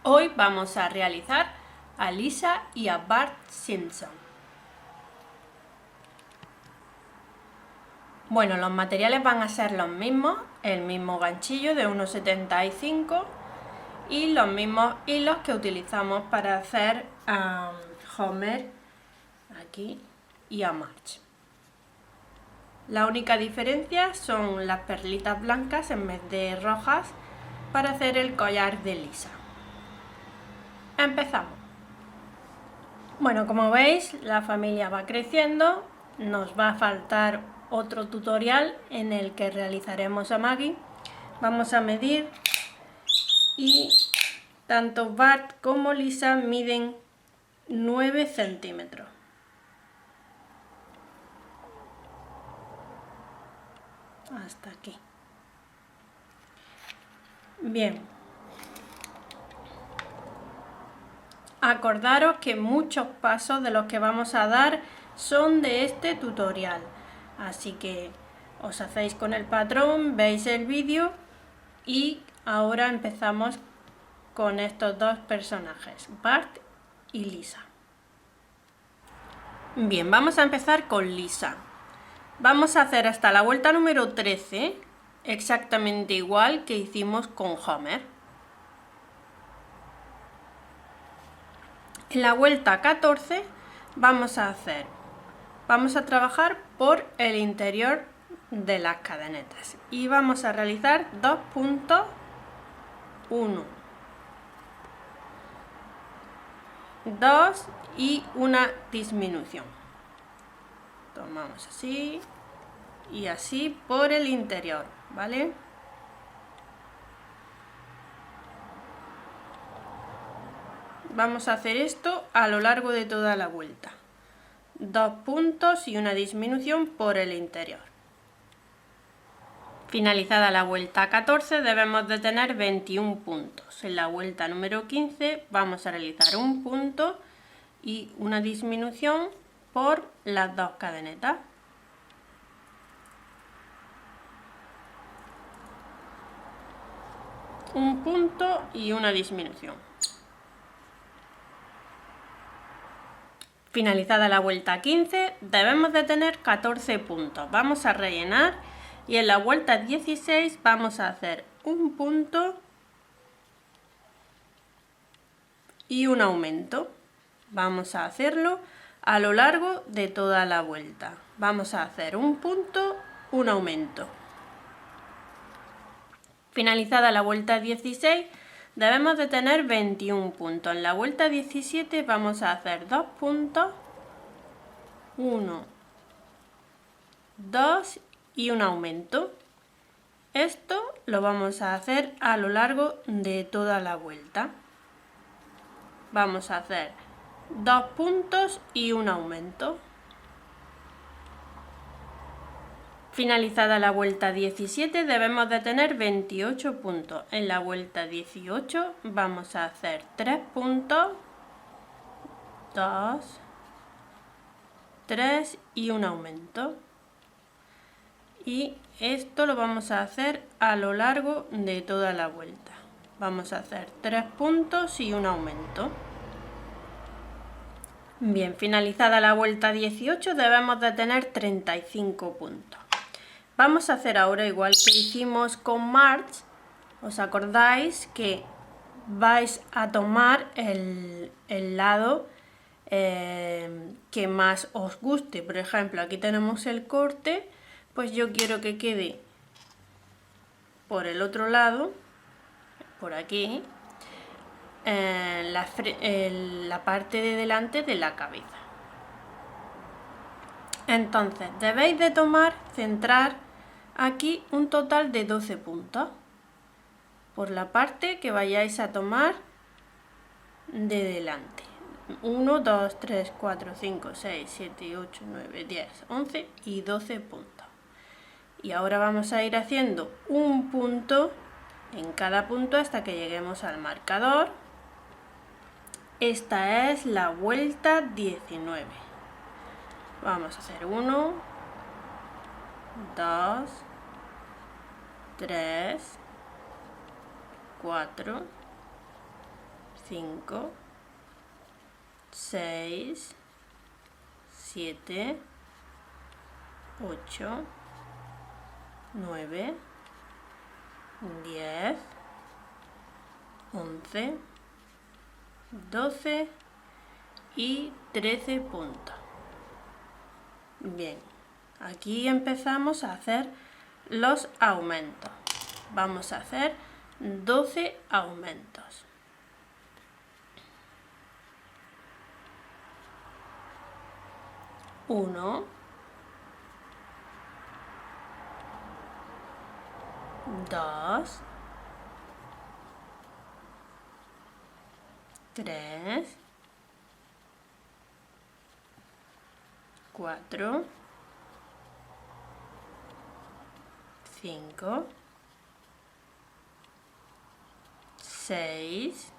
Hoy vamos a realizar a Lisa y a Bart Simpson. Bueno, los materiales van a ser los mismos, el mismo ganchillo de 1,75 y los mismos hilos que utilizamos para hacer a Homer aquí y a Marge. La única diferencia son las perlitas blancas en vez de rojas para hacer el collar de Lisa. Empezamos. Bueno, como veis, la familia va creciendo, nos va a faltar otro tutorial en el que realizaremos a Maggie. Vamos a medir y tanto Bart como Lisa miden 9 centímetros. Hasta aquí. Bien. Acordaros que muchos pasos de los que vamos a dar son de este tutorial, así que os hacéis con el patrón, veis el vídeo y ahora empezamos con estos dos personajes, Bart y Lisa. Bien, vamos a empezar con Lisa. Vamos a hacer hasta la vuelta número 13, exactamente igual que hicimos con Homer. En la vuelta 14 vamos a trabajar por el interior de las cadenetas y vamos a realizar 2 puntos, 1, 2 y una disminución. Tomamos así y así por el interior, ¿vale? Vamos a hacer esto a lo largo de toda la vuelta. 2 puntos y una disminución por el interior. Finalizada la vuelta 14 debemos de tener 21 puntos. En la vuelta número 15 vamos a realizar un punto y una disminución por las dos cadenetas. Un punto y una disminución. Finalizada la vuelta 15 debemos de tener 14 puntos. Vamos a rellenar y en la vuelta 16 vamos a hacer un punto y un aumento. Vamos a hacerlo a lo largo de toda la vuelta. Vamos a hacer un punto, un aumento. Finalizada la vuelta 16 debemos de tener 21 puntos. En la vuelta 17 vamos a hacer 2 puntos, 1, 2 y un aumento. Esto lo vamos a hacer a lo largo de toda la vuelta. Vamos a hacer 2 puntos y un aumento. Finalizada la vuelta 17 debemos de tener 28 puntos. En la vuelta 18 vamos a hacer 3 puntos, 2, 3 y un aumento. Y esto lo vamos a hacer a lo largo de toda la vuelta. Vamos a hacer 3 puntos y un aumento. Bien, finalizada la vuelta 18 debemos de tener 35 puntos. Vamos a hacer ahora igual que hicimos con Marge. ¿Os acordáis que vais a tomar el lado que más os guste? Por ejemplo, aquí tenemos el corte, pues yo quiero que quede por el otro lado, por aquí, la parte de delante de la cabeza. Entonces, debéis de centrar aquí un total de 12 puntos por la parte que vayáis a tomar de delante. 1, 2, 3, 4, 5, 6, 7, 8, 9, 10, 11 y 12 puntos. Y ahora vamos a ir haciendo un punto en cada punto hasta que lleguemos al marcador. Esta es la vuelta 19. Vamos a hacer 1, 2, 3, 4, 5, 6, 7, 8, 9, 10, 11, 12 y 13 puntos. Bien, aquí empezamos a hacer los aumentos. Vamos a hacer 12 aumentos. 1, 2, 3, 4, 5, 6,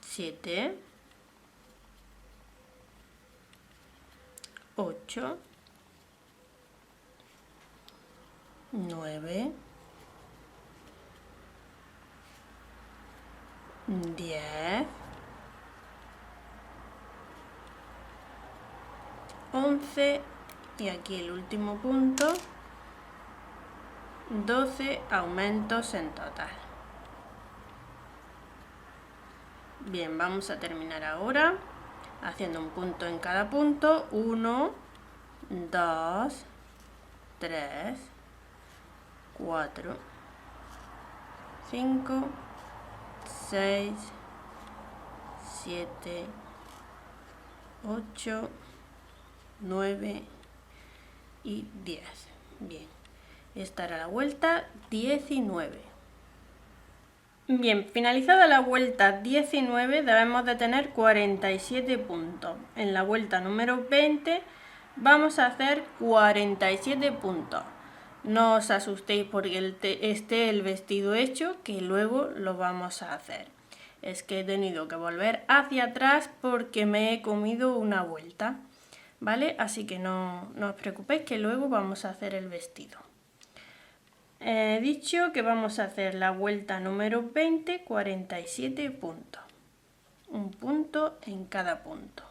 7, 8, 9, 10, 11 y aquí el último punto, 12 aumentos en total. Bien, vamos a terminar ahora haciendo un punto en cada punto. 1, 2, 3, 4, 5, 6, 7, 8, 9 y 10. Bien, esta era la vuelta 19. Bien, finalizada la vuelta 19 debemos de tener 47 puntos. En la vuelta número 20 vamos a hacer 47 puntos. No os asustéis porque esté el vestido hecho, que luego lo vamos a hacer. Es que he tenido que volver hacia atrás porque me he comido una vuelta, ¿vale? Así que no os preocupéis que luego vamos a hacer el vestido. He dicho que vamos a hacer la vuelta número 20, 47 puntos. Un punto en cada punto.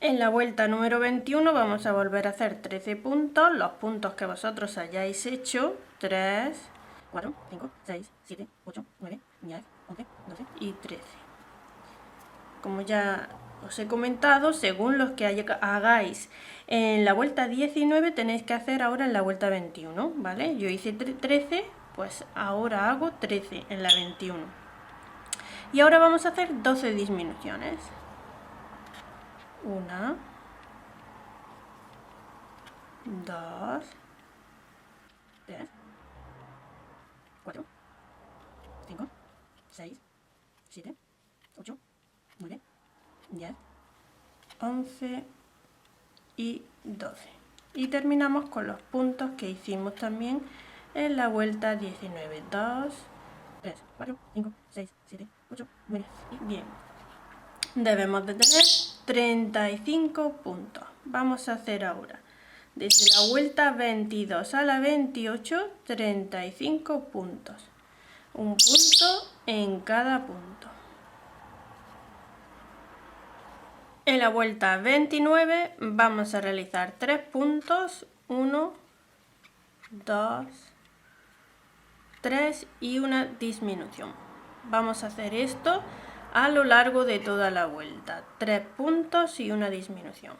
En la vuelta número 21 vamos a volver a hacer 13 puntos, los puntos que vosotros hayáis hecho, 3, 4, 5, 6, 7, 8, 9, 10, 11, 12 y 13. Como ya os he comentado, según los que hagáis en la vuelta 19 tenéis que hacer ahora en la vuelta 21, ¿vale? Yo hice 13, pues ahora hago 13 en la 21. Y ahora vamos a hacer 12 disminuciones. 1, 2, 3, 4, 5, 6, 7, 8, 9, 10, 11 y 12. Y terminamos con los puntos que hicimos también en la vuelta 19. 2, 3, 4, 5, 6, 7, 8, 9. Bien. Debemos de tener 35 puntos. Vamos a hacer ahora, desde la vuelta 22 a la 28, 35 puntos. Un punto en cada punto. En la vuelta 29 vamos a realizar 3 puntos, 1, 2, 3 y una disminución. Vamos a hacer esto a lo largo de toda la vuelta, 3 puntos y una disminución.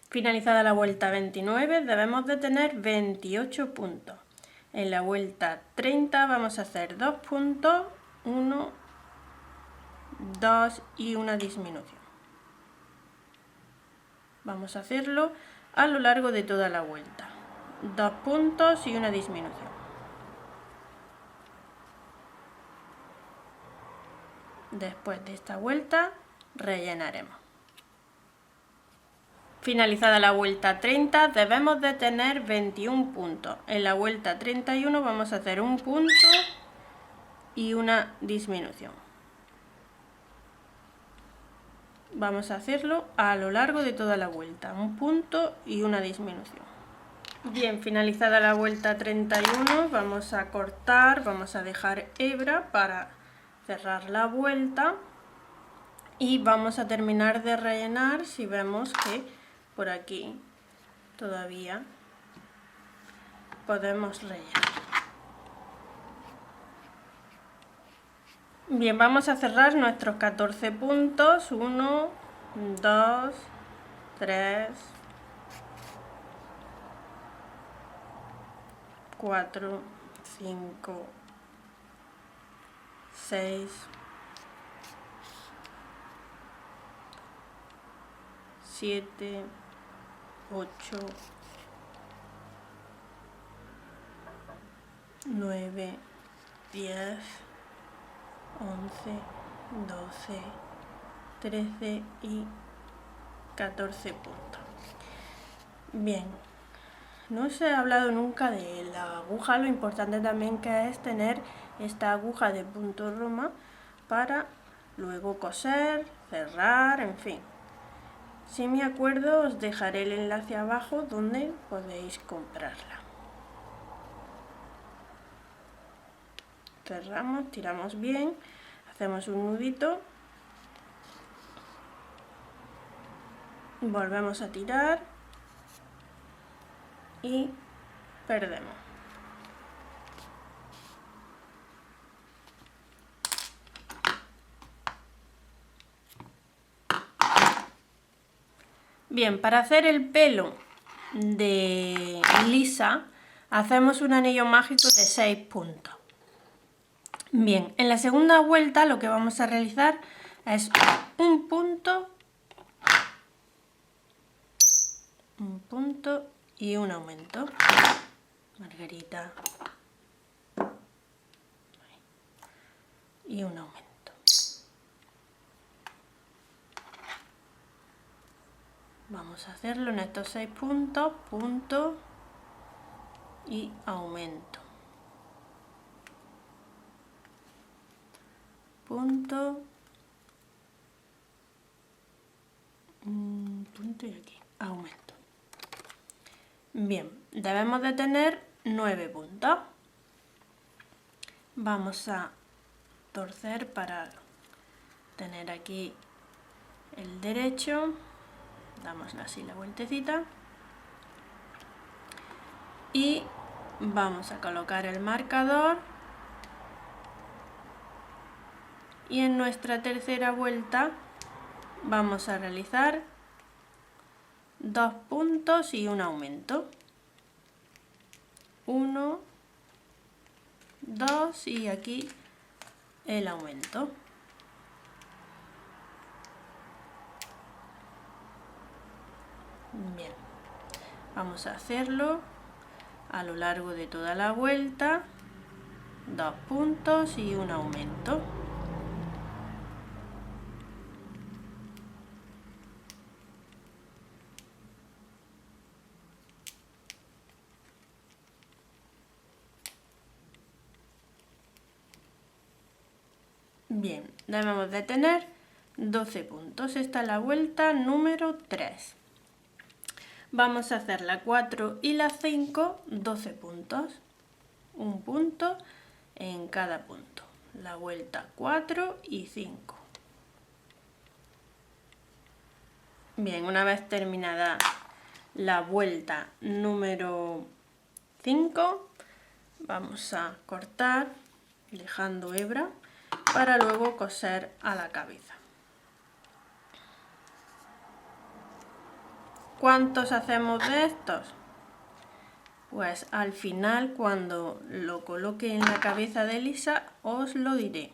Finalizada la vuelta 29 debemos de tener 28 puntos. En la vuelta 30 vamos a hacer 2 puntos, 1, 2 y una disminución. Vamos a hacerlo a lo largo de toda la vuelta. 2 puntos y una disminución. Después de esta vuelta rellenaremos. Finalizada la vuelta 30 debemos de tener 21 puntos. En la vuelta 31 vamos a hacer un punto y una disminución. Vamos a hacerlo a lo largo de toda la vuelta, un punto y una disminución. Bien, finalizada la vuelta 31, vamos a cortar, vamos a dejar hebra para cerrar la vuelta y vamos a terminar de rellenar si vemos que por aquí todavía podemos rellenar. Bien, vamos a cerrar nuestros 14 puntos, 1, 2, 3, 4, 5, 6, 7, 8, 9, 10, 11, 12, 13 y 14 puntos. Bien, no os he hablado nunca de la aguja, lo importante también que es tener esta aguja de punto roma para luego coser, cerrar, en fin. Si me acuerdo os dejaré el enlace abajo donde podéis comprarla. Cerramos, tiramos bien, hacemos un nudito, volvemos a tirar y perdemos. Bien, para hacer el pelo de Lisa hacemos un anillo mágico de 6 puntos. Bien, en la segunda vuelta lo que vamos a realizar es un punto y un aumento. Margarita. Y un aumento. Vamos a hacerlo en estos 6 puntos, punto y aumento. Punto, punto y aquí, aumento. Bien, debemos de tener 9 puntos. Vamos a torcer para tener aquí el derecho. Damos así la vueltecita y vamos a colocar el marcador y en nuestra tercera vuelta vamos a realizar 2 puntos y un aumento. 1, 2 y aquí el aumento. Bien, vamos a hacerlo a lo largo de toda la vuelta, 2 puntos y un aumento. Bien, debemos de tener 12 puntos. Esta es la vuelta número 3. Vamos a hacer la 4 y la 5, 12 puntos. Un punto en cada punto. La vuelta 4 y 5. Bien, una vez terminada la vuelta número 5, vamos a cortar dejando hebra para luego coser a la cabeza. ¿Cuántos hacemos de estos? Pues al final, cuando lo coloque en la cabeza de Lisa, os lo diré,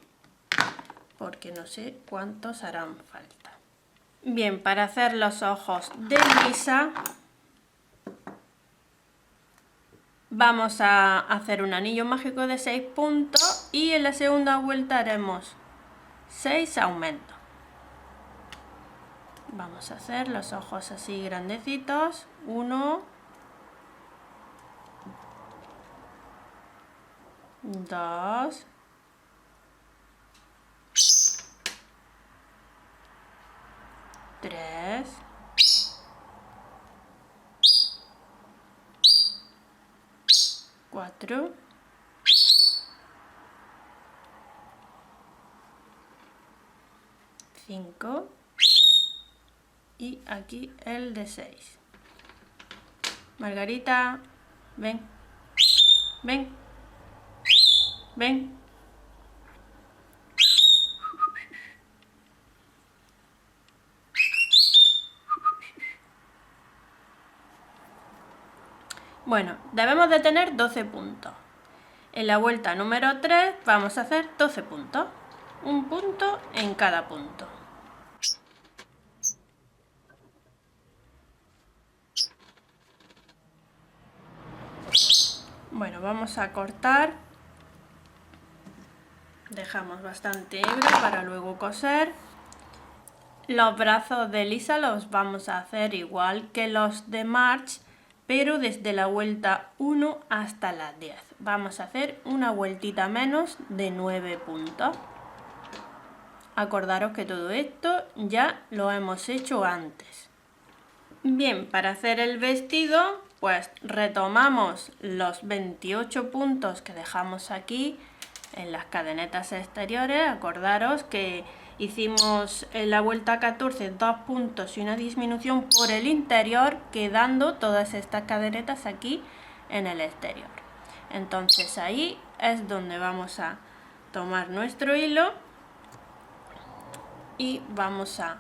porque no sé cuántos harán falta. Bien, para hacer los ojos de Lisa, vamos a hacer un anillo mágico de 6 puntos y en la segunda vuelta haremos 6 aumentos. Vamos a hacer los ojos así grandecitos. 1, 2, 3, 4, 5 y aquí el de 6. Margarita, ven, ven, ven. Bueno, debemos de tener 12 puntos. En la vuelta número 3 vamos a hacer 12 puntos. Un punto en cada punto. Bueno, vamos a cortar. Dejamos bastante hebra para luego coser. Los brazos de Lisa los vamos a hacer igual que los de March, pero desde la vuelta 1 hasta la 10. Vamos a hacer una vueltita menos de 9 puntos. Acordaros que todo esto ya lo hemos hecho antes. Bien, para hacer el vestido, pues retomamos los 28 puntos que dejamos aquí en las cadenetas exteriores. Acordaros que hicimos en la vuelta 14 2 puntos y una disminución por el interior, quedando todas estas cadenetas aquí en el exterior. Entonces ahí es donde vamos a tomar nuestro hilo y vamos a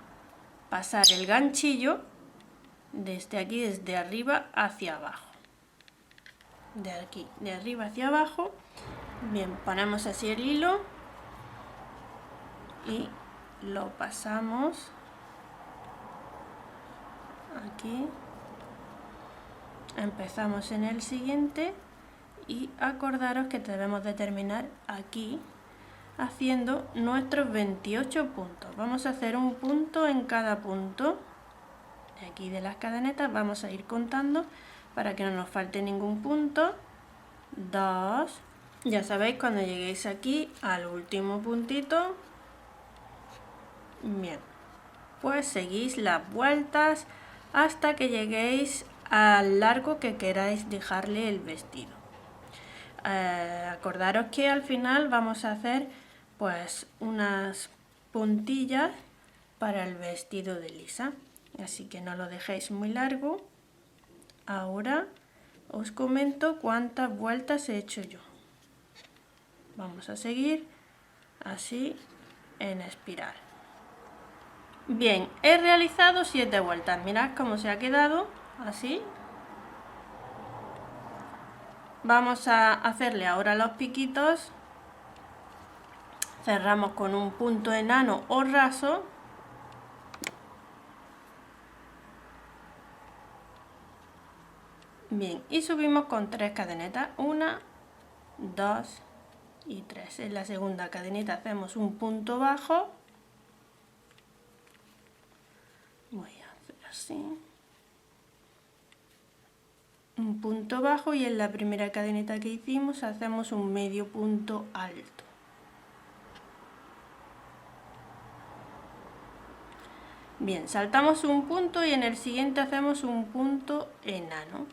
pasar el ganchillo desde aquí, desde arriba hacia abajo. De aquí, de arriba hacia abajo. Bien, ponemos así el hilo y lo pasamos aquí. Empezamos en el siguiente y acordaros que debemos de terminar aquí haciendo nuestros 28 puntos. Vamos a hacer un punto en cada punto. De aquí de las cadenetas vamos a ir contando para que no nos falte ningún punto. 2. Ya sabéis, cuando lleguéis aquí al último puntito, bien, pues seguís las vueltas hasta que lleguéis al largo que queráis dejarle el vestido. Acordaros que al final vamos a hacer pues unas puntillas para el vestido de Lisa, así que no lo dejéis muy largo. Ahora os comento cuántas vueltas he hecho yo. Vamos a seguir así en espiral. Bien, he realizado 7 vueltas. Mirad cómo se ha quedado así. Vamos a hacerle ahora los piquitos. Cerramos con un punto enano o raso. Bien, y subimos con 3 cadenetas. 1, 2 y 3. En la segunda cadeneta hacemos un punto bajo. Voy a hacer así. Un punto bajo y en la primera cadeneta que hicimos hacemos un medio punto alto. Bien, saltamos un punto y en el siguiente hacemos un punto enano.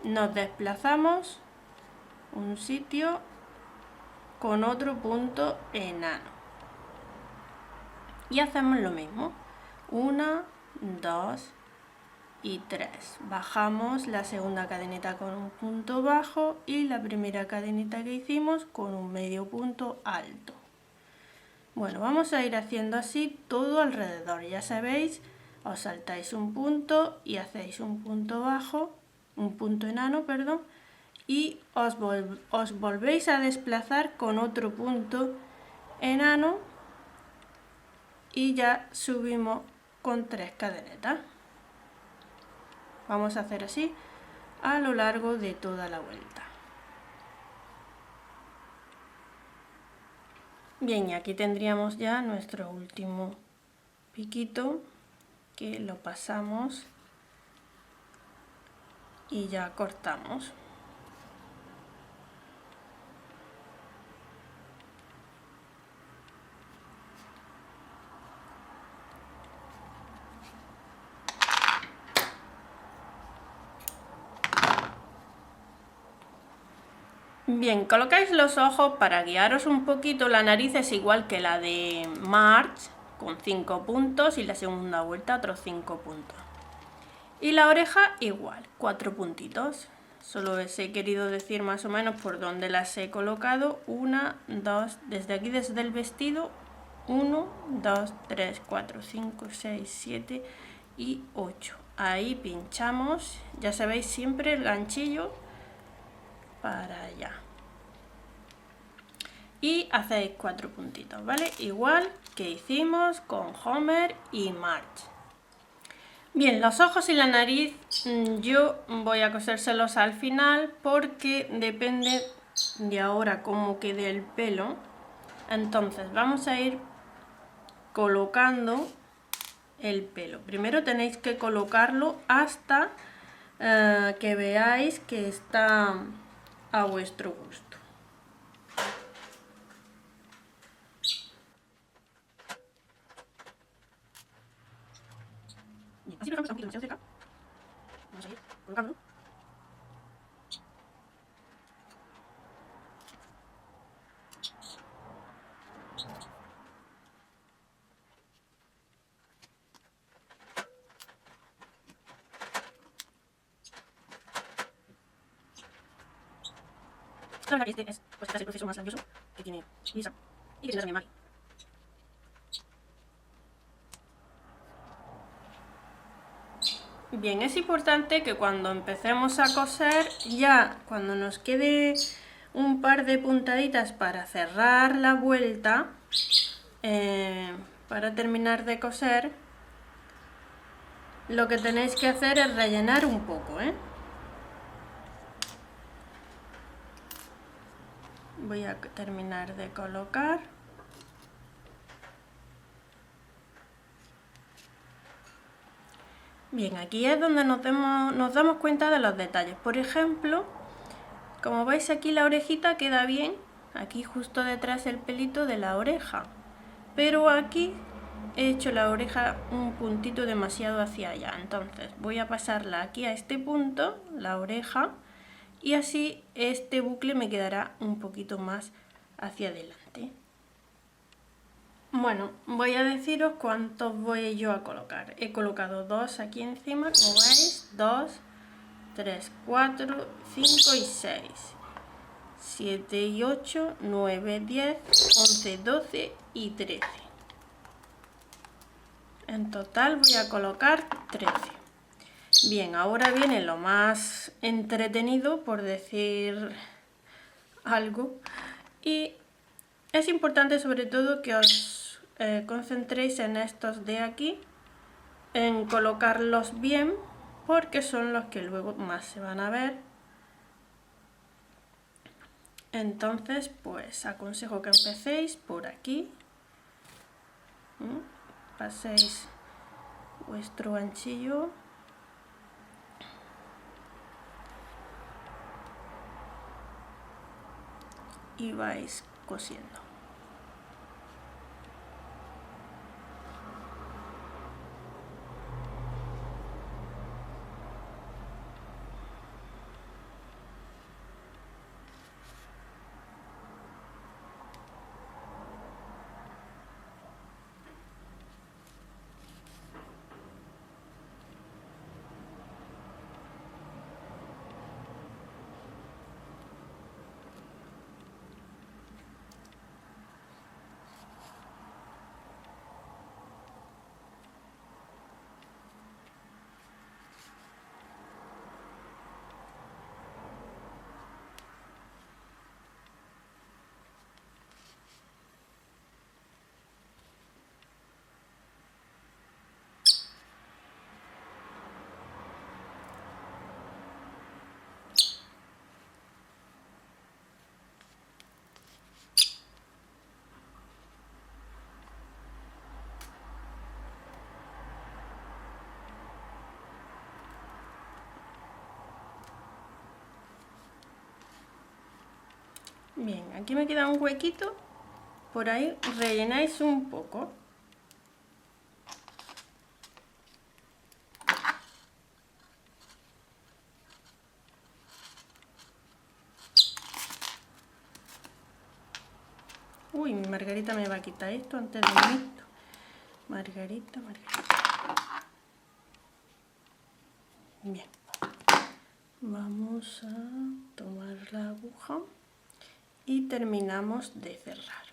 Nos desplazamos un sitio con otro punto enano. Y hacemos lo mismo. 1, 2 y 3. Bajamos la segunda cadeneta con un punto bajo y la primera cadeneta que hicimos con un medio punto alto. Bueno, vamos a ir haciendo así todo alrededor. Ya sabéis, os saltáis un punto y hacéis un punto bajo, un punto enano, perdón, y os volvéis a desplazar con otro punto enano y ya subimos con 3 cadenetas. Vamos a hacer así a lo largo de toda la vuelta. Bien, y aquí tendríamos ya nuestro último piquito, que lo pasamos y ya cortamos. Bien, colocáis los ojos para guiaros un poquito. La nariz es igual que la de March, con 5 puntos, y la segunda vuelta otros 5 puntos. Y la oreja igual, 4 puntitos. Solo os he querido decir más o menos por dónde las he colocado. 1, 2, desde aquí, desde el vestido. 1, 2, 3, 4, 5, 6, 7 y 8. Ahí pinchamos, ya sabéis, siempre el ganchillo para allá. Y hacéis 4 puntitos, ¿vale? Igual que hicimos con Homer y Marge. Bien, los ojos y la nariz yo voy a cosérselos al final porque depende de ahora cómo quede el pelo. Entonces vamos a ir colocando el pelo. Primero tenéis que colocarlo hasta que veáis que está a vuestro gusto. Bien, así lo dejamos un poquito demasiado cerca. Vamos a ir colocándolo. La verdad que este es pues, el proceso más labioso que tiene Lisa y que tiene también Maggie. Bien, es importante que cuando empecemos a coser, ya cuando nos quede un par de puntaditas para cerrar la vuelta, para terminar de coser, lo que tenéis que hacer es rellenar un poco, Voy a terminar de colocar. Bien, aquí es donde nos damos cuenta de los detalles. Por ejemplo, como veis aquí la orejita queda bien, aquí justo detrás el pelito de la oreja. Pero aquí he hecho la oreja un puntito demasiado hacia allá. Entonces voy a pasarla aquí a este punto, la oreja, y así este bucle me quedará un poquito más hacia adelante. Bueno, voy a deciros cuántos voy yo a colocar. He colocado 2 aquí encima, como veis, 2, 3, 4, 5 y 6, 7 y 8, 9, 10, 11, 12 y 13. En total voy a colocar 13. Bien, ahora viene lo más entretenido, por decir algo, y es importante sobre todo que os concentréis en estos de aquí, en colocarlos bien, porque son los que luego más se van a ver. Entonces, pues aconsejo que empecéis por aquí, paséis vuestro ganchillo y vais cosiendo. Bien, aquí me queda un huequito, por ahí rellenáis un poco. Margarita me va a quitar esto antes de irme. Margarita. Bien. Vamos a tomar la aguja y terminamos de cerrar.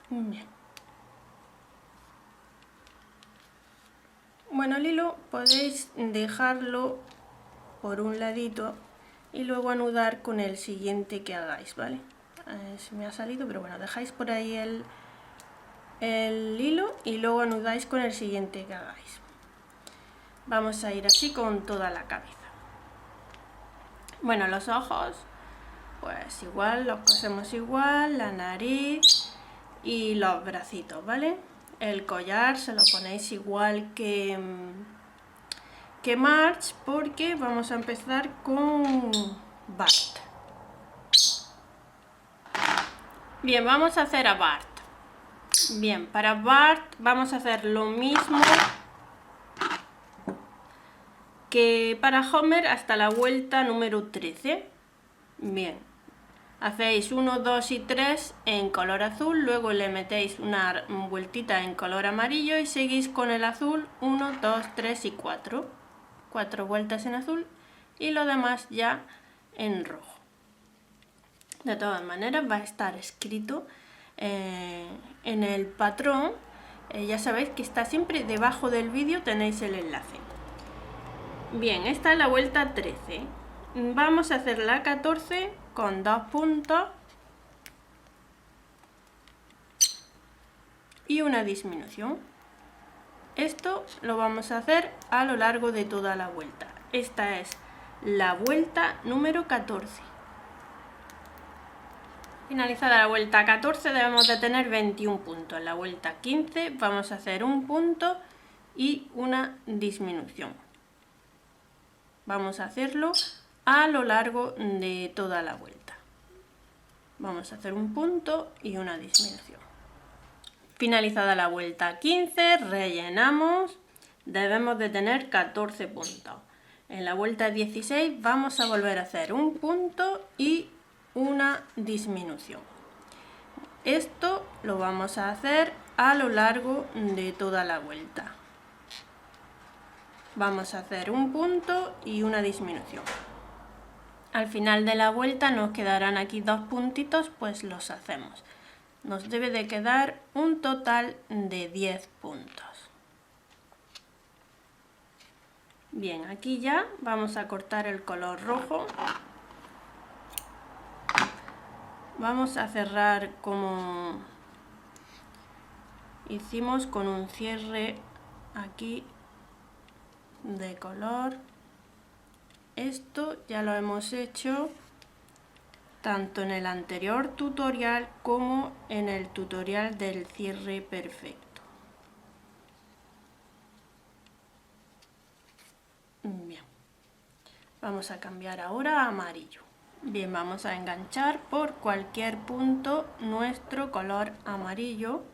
Bien. Bueno, el hilo podéis dejarlo por un ladito y luego anudar con el siguiente que hagáis, ¿vale? Se me ha salido, pero bueno, dejáis por ahí el hilo y luego anudáis con el siguiente que hagáis. Vamos a ir así con toda la cabeza. Bueno, los ojos, pues igual, los cosemos igual, la nariz y los bracitos, ¿vale? El collar se lo ponéis igual que Marge, porque vamos a empezar con Bart. Bien, vamos a hacer a Bart. Bien, para Bart vamos a hacer lo mismo que para Homer hasta la vuelta número 13. Bien, hacéis 1, 2 y 3 en color azul, luego le metéis una vueltita en color amarillo y seguís con el azul 1, 2, 3 y 4. 4 vueltas en azul y lo demás ya en rojo. De todas maneras va a estar escrito en el patrón, ya sabéis que está siempre debajo del vídeo, tenéis el enlace. Bien, esta es la vuelta 13. Vamos a hacer la 14 con 2 puntos y una disminución. Esto lo vamos a hacer a lo largo de toda la vuelta. Esta es la vuelta número 14. Finalizada la vuelta 14 debemos de tener 21 puntos. En la vuelta 15 vamos a hacer un punto y una disminución. Vamos a hacerlo a lo largo de toda la vuelta. Vamos a hacer un punto y una disminución. Finalizada la vuelta 15, rellenamos. Debemos de tener 14 puntos. En la vuelta 16 vamos a volver a hacer un punto y una disminución. Esto lo vamos a hacer a lo largo de toda la vuelta. Vamos a hacer un punto y una disminución. Al final de la vuelta nos quedarán aquí 2 puntitos, pues los hacemos. Nos debe de quedar un total de 10 puntos. Bien, aquí ya vamos a cortar el color rojo. Vamos a cerrar como hicimos, con un cierre aquí de color. Esto ya lo hemos hecho tanto en el anterior tutorial como en el tutorial del cierre perfecto. Bien, vamos a cambiar ahora a amarillo. Bien, vamos a enganchar por cualquier punto nuestro color amarillo.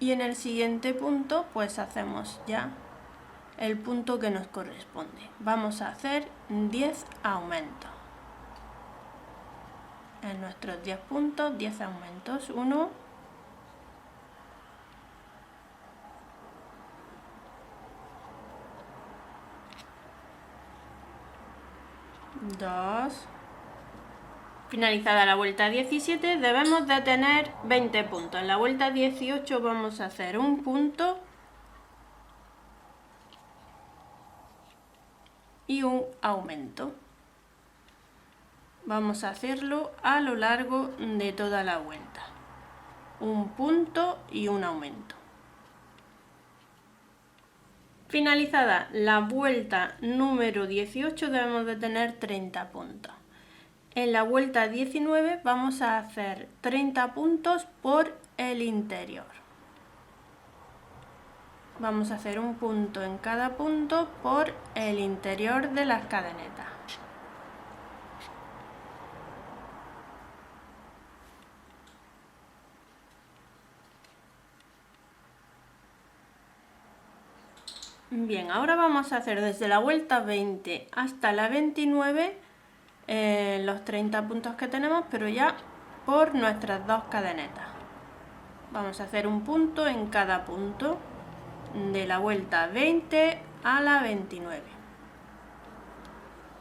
Y en el siguiente punto pues hacemos ya el punto que nos corresponde. Vamos a hacer 10 aumentos. En nuestros 10 puntos, 10 aumentos. 1, 2. Finalizada la vuelta 17 debemos de tener 20 puntos. En la vuelta 18 vamos a hacer un punto y un aumento. Vamos a hacerlo a lo largo de toda la vuelta. Un punto y un aumento. Finalizada la vuelta número 18 debemos de tener 30 puntos. En la vuelta 19 vamos a hacer 30 puntos por el interior. Vamos a hacer un punto en cada punto por el interior de las cadenetas. Bien, ahora vamos a hacer desde la vuelta 20 hasta la 29 los 30 puntos que tenemos, pero ya por nuestras dos cadenetas. Vamos a hacer un punto en cada punto de la vuelta 20 a la 29.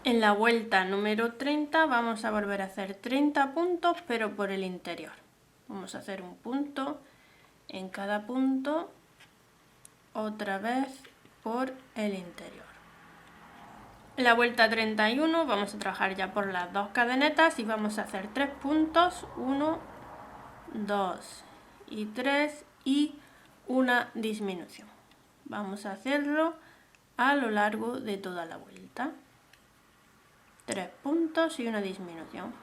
En la vuelta número 30 vamos a volver a hacer 30 puntos, pero por el interior. Vamos a hacer un punto en cada punto, otra vez por el interior. En la vuelta 31 vamos a trabajar ya por las dos cadenetas y vamos a hacer 3 puntos, 1, 2 y 3 y una disminución. Vamos a hacerlo a lo largo de toda la vuelta. 3 puntos y una disminución.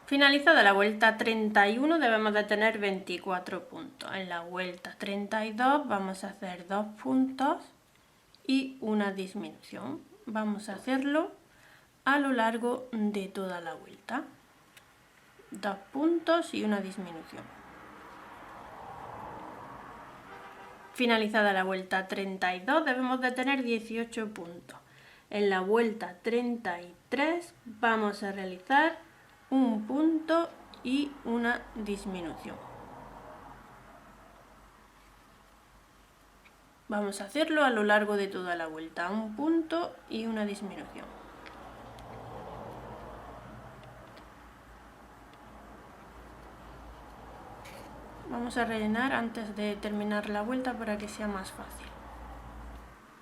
Finalizada la vuelta 31 debemos de tener 24 puntos. En la vuelta 32 vamos a hacer 2 puntos y una disminución. Vamos a hacerlo a lo largo de toda la vuelta. 2 puntos y una disminución. Finalizada la vuelta 32 debemos de tener 18 puntos. En la vuelta 33 vamos a realizar un punto y una disminución. Vamos a hacerlo a lo largo de toda la vuelta, un punto y una disminución. Vamos a rellenar antes de terminar la vuelta para que sea más fácil.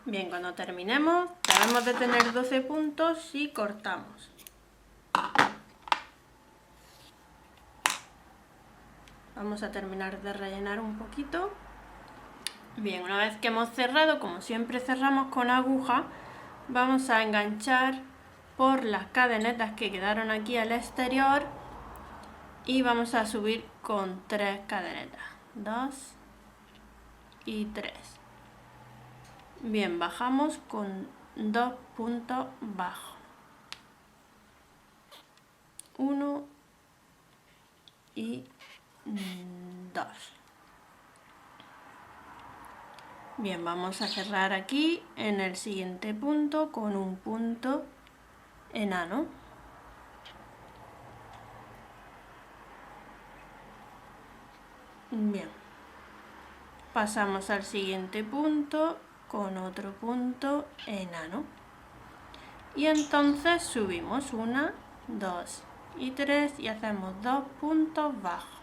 Bien, cuando terminemos debemos de tener 12 puntos y cortamos. Vamos a terminar de rellenar un poquito. Bien, una vez que hemos cerrado, como siempre cerramos con aguja, vamos a enganchar por las cadenetas que quedaron aquí al exterior y vamos a subir con 3 cadenetas, 2 y 3. Bien, bajamos con 2 puntos bajos, 1 y 2. Bien, vamos a cerrar aquí en el siguiente punto con un punto enano. Bien, pasamos al siguiente punto con otro punto enano. Y entonces subimos 1, 2 y 3 y hacemos 2 puntos bajos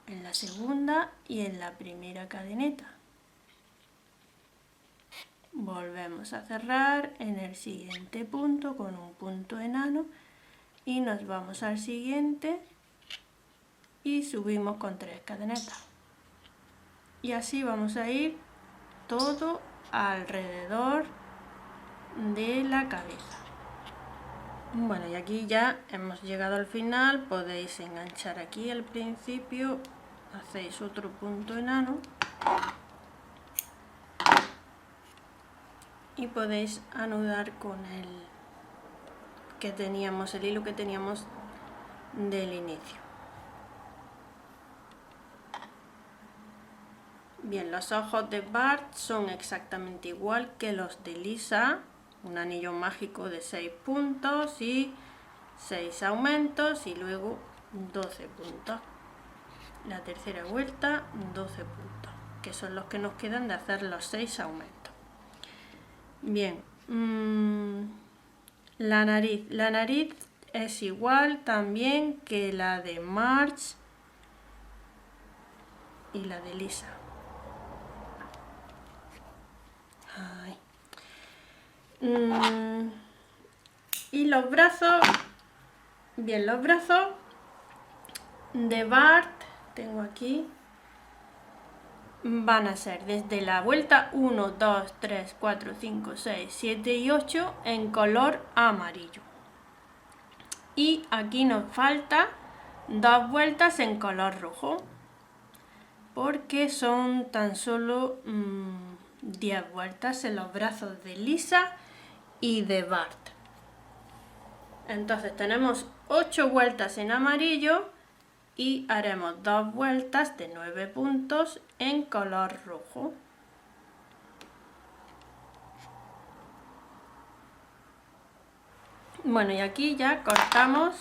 en la segunda y en la primera cadeneta. Volvemos a cerrar en el siguiente punto con un punto enano y nos vamos al siguiente y subimos con 3 cadenetas. Y así vamos a ir todo alrededor de la cabeza. Bueno, y aquí ya hemos llegado al final. Podéis enganchar aquí al principio, hacéis otro punto enano y podéis anudar con el hilo que teníamos del inicio. Bien, los ojos de Bart son exactamente igual que los de Lisa, un anillo mágico de 6 puntos y 6 aumentos y luego 12 puntos. La tercera vuelta 12 puntos, que son los que nos quedan de hacer los 6 aumentos. Bien, la nariz es igual también que la de Marge y la de Lisa. Y los brazos, bien, los brazos de Bart, tengo aquí, van a ser desde la vuelta 1, 2, 3, 4, 5, 6, 7 y 8 en color amarillo. Y aquí nos falta 2 vueltas en color rojo, porque son tan solo 10 vueltas en los brazos de Lisa y de Bart. Entonces tenemos 8 vueltas en amarillo y haremos 2 vueltas de 9 puntos en color rojo. Bueno, y aquí ya cortamos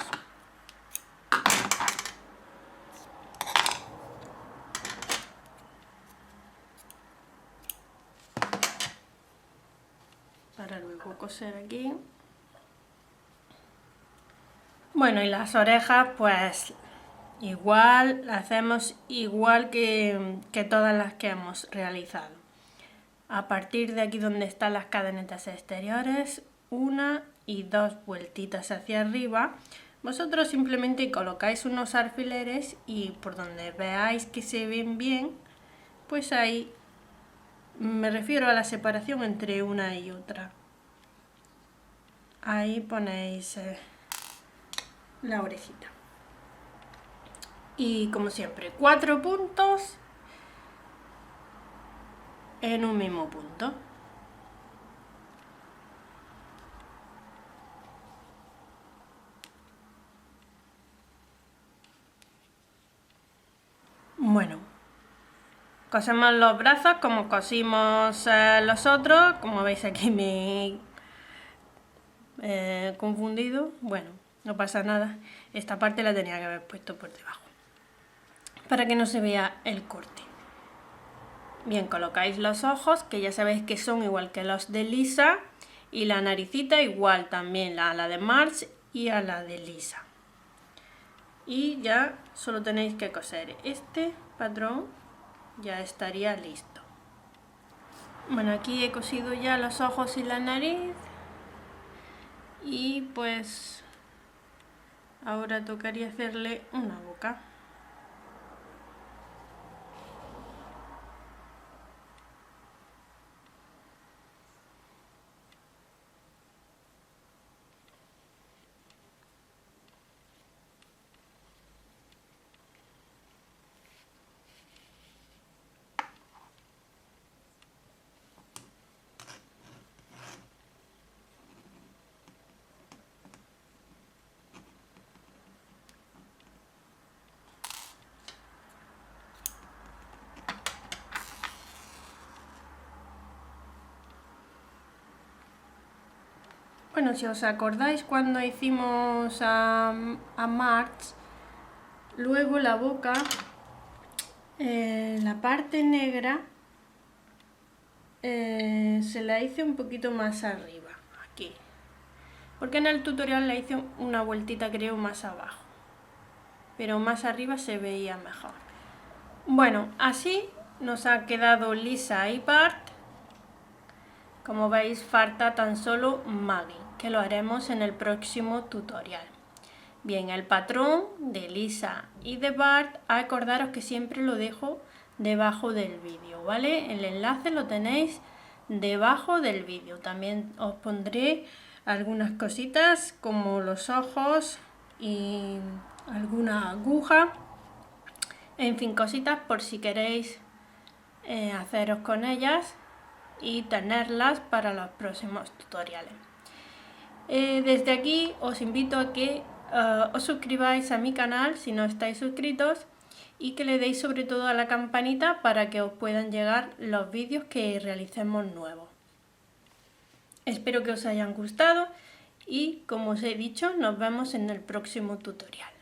para luego coser aquí. Bueno, y las orejas pues igual, hacemos igual que todas las que hemos realizado. A partir de aquí donde están las cadenetas exteriores, 1 y 2 vueltitas hacia arriba. Vosotros simplemente colocáis unos alfileres y por donde veáis que se ven bien, pues ahí me refiero a la separación entre una y otra. Ahí ponéis la orejita. Y como siempre, 4 puntos en un mismo punto. Bueno, cosemos los brazos como cosimos los otros. Como veis aquí me he confundido. Bueno, no pasa nada. Esta parte la tenía que haber puesto por debajo para que no se vea el corte. Bien, colocáis los ojos, que ya sabéis que son igual que los de Lisa, y la naricita igual también a la de Marge y a la de Lisa. Y ya solo tenéis que coser este patrón, ya estaría listo. Bueno, aquí he cosido ya los ojos y la nariz y pues ahora tocaría hacerle una boca. Bueno, si os acordáis cuando hicimos a Marge, luego la boca, la parte negra, se la hice un poquito más arriba, aquí. Porque en el tutorial la hice una vueltita creo más abajo. Pero más arriba se veía mejor. Bueno, así nos ha quedado Lisa y Bart. Como veis, falta tan solo Maggie, que lo haremos en el próximo tutorial. Bien, el patrón de Lisa y de Bart, acordaros que siempre lo dejo debajo del vídeo, ¿vale? El enlace lo tenéis debajo del vídeo. También os pondré algunas cositas como los ojos y alguna aguja. En fin, cositas por si queréis haceros con ellas y tenerlas para los próximos tutoriales. Desde aquí os invito a que os suscribáis a mi canal si no estáis suscritos y que le deis sobre todo a la campanita para que os puedan llegar los vídeos que realicemos nuevos. Espero que os hayan gustado y, como os he dicho, nos vemos en el próximo tutorial.